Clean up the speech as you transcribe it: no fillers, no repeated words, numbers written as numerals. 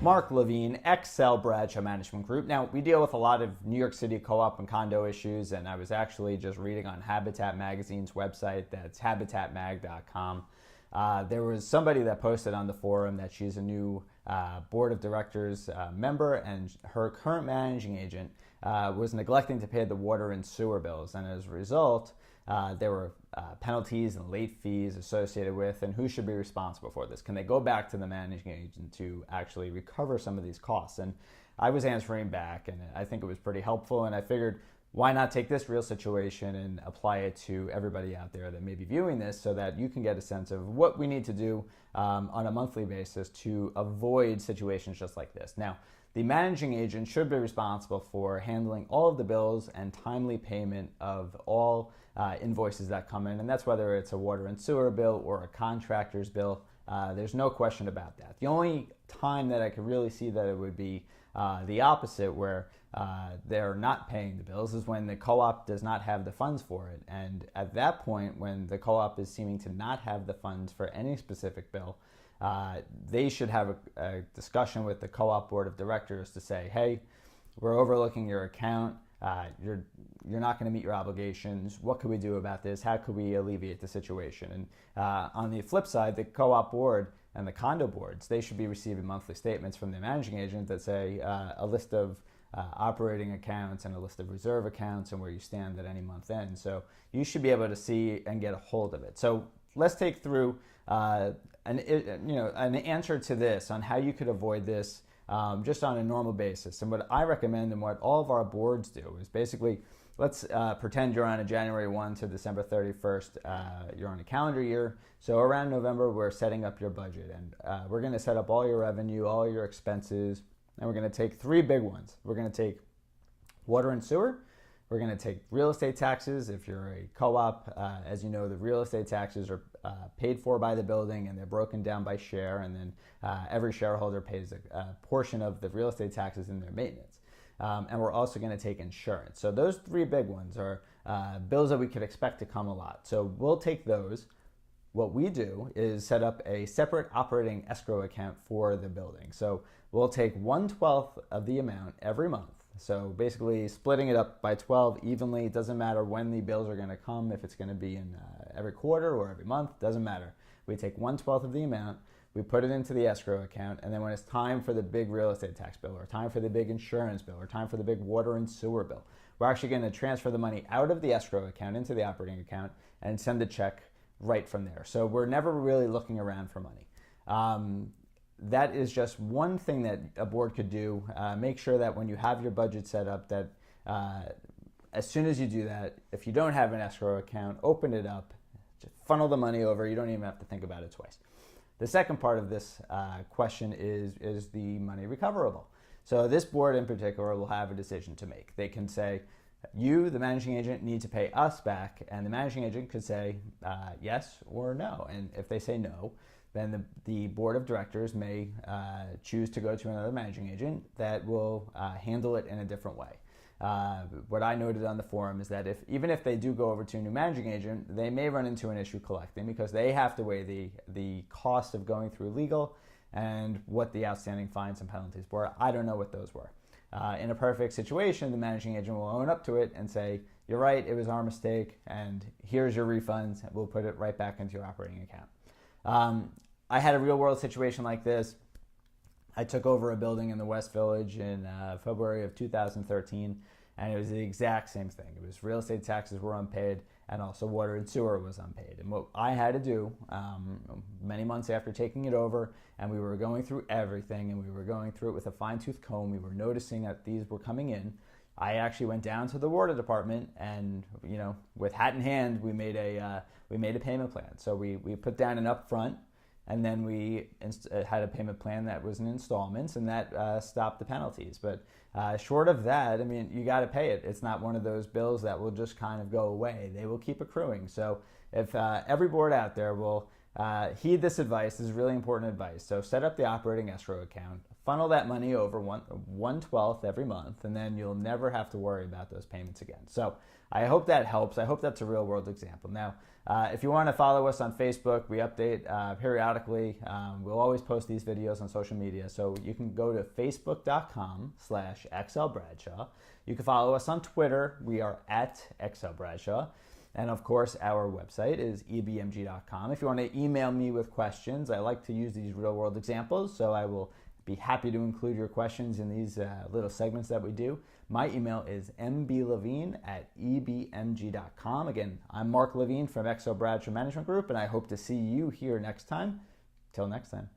Mark Levine, Bradshaw Management Group. Now, we deal with a lot of New York City co-op and condo issues, and I was actually just reading on Habitat Magazine's website, that's habitatmag.com. There was somebody that posted on the forum that she's a new board of directors member, and her current managing agent was neglecting to pay the water and sewer bills, and as a result, there were penalties and late fees associated with, and who should be responsible for this? Can they go back to the managing agent to actually recover some of these costs? And I was answering back, and I think it was pretty helpful, and I figured, why not take this real situation and apply it to everybody out there that may be viewing this, so that you can get a sense of what we need to do on a monthly basis to avoid situations just like this. Now, the managing agent should be responsible for handling all of the bills and timely payment of all invoices that come in, and that's whether it's a water and sewer bill or a contractor's bill. There's no question about that. The only time that I could really see that it would be the opposite, where they're not paying the bills, is when the co-op does not have the funds for it. And at that point, when the co-op is seeming to not have the funds for any specific bill, they should have a discussion with the co-op board of directors to say, hey, we're overlooking your account. You're not going to meet your obligations. What could we do about this? How could we alleviate the situation? And on the flip side, the co-op board and the condo boards, they should be receiving monthly statements from the managing agent that say a list of operating accounts and a list of reserve accounts and where you stand at any month end. So you should be able to see and get a hold of it. So let's take through an answer to this on how you could avoid this just on a normal basis. And what I recommend, and what all of our boards do, is basically, let's pretend you're on a January 1 to December 31st. You're on a calendar year. So around November, we're setting up your budget, and we're going to set up all your revenue, all your expenses, and we're going to take three big ones. We're going to take water and sewer. We're going to take real estate taxes. If you're a co-op, as you know, the real estate taxes are paid for by the building, and they're broken down by share, and then every shareholder pays a portion of the real estate taxes in their maintenance. And we're also going to take insurance. So those three big ones are bills that we could expect to come a lot. So we'll take those. What we do is set up a separate operating escrow account for the building. So we'll take 1/12 of the amount every month. So basically splitting it up by 12 evenly. It doesn't matter when the bills are going to come, if it's going to be in every quarter or every month, doesn't matter. We take 1/12 of the amount, we put it into the escrow account, and then when it's time for the big real estate tax bill, or time for the big insurance bill, or time for the big water and sewer bill, we're actually going to transfer the money out of the escrow account into the operating account and send the check right from there. So we're never really looking around for money. That is just one thing that a board could do. Make sure that when you have your budget set up, that as soon as you do that, if you don't have an escrow account, open it up, just funnel the money over. You don't even have to think about it twice. The second part of this question is the money recoverable? So this board in particular will have a decision to make. They can say, you, the managing agent, need to pay us back, and the managing agent could say yes or no. And if they say no, then the board of directors may choose to go to another managing agent that will handle it in a different way. What I noted on the forum is that even if they do go over to a new managing agent, they may run into an issue collecting, because they have to weigh the cost of going through legal and what the outstanding fines and penalties were. I don't know what those were. In a perfect situation, the managing agent will own up to it and say, you're right, it was our mistake, and here's your refunds. We'll put it right back into your operating account. I had a real world situation like this. I took over a building in the West Village in February of 2013, and it was the exact same thing. It was real estate taxes were unpaid, and also water and sewer was unpaid. And what I had to do, many months after taking it over, and we were going through everything, and we were going through it with a fine-tooth comb, we were noticing that these were coming in. I actually went down to the water department, and with hat in hand, we made a payment plan. So we put down an upfront, and then we had a payment plan that was in installments, and that stopped the penalties. But short of that, I mean, you got to pay it. It's not one of those bills that will just kind of go away. They will keep accruing. So if every board out there will heed this advice, this is really important advice. So set up the operating escrow account, funnel that money over 1/12 every month, and then you'll never have to worry about those payments again. So I hope that helps. I hope that's a real world example. Now, if you want to follow us on Facebook, we update periodically. We'll always post these videos on social media. So you can go to facebook.com/XLBradshaw. You can follow us on Twitter. We are at XLBradshaw. And of course, our website is ebmg.com. If you want to email me with questions, I like to use these real world examples. So I will be happy to include your questions in these little segments that we do. My email is mblevine@ebmg.com. Again, I'm Mark Levine from XL Bradshaw Management Group, and I hope to see you here next time. Till next time.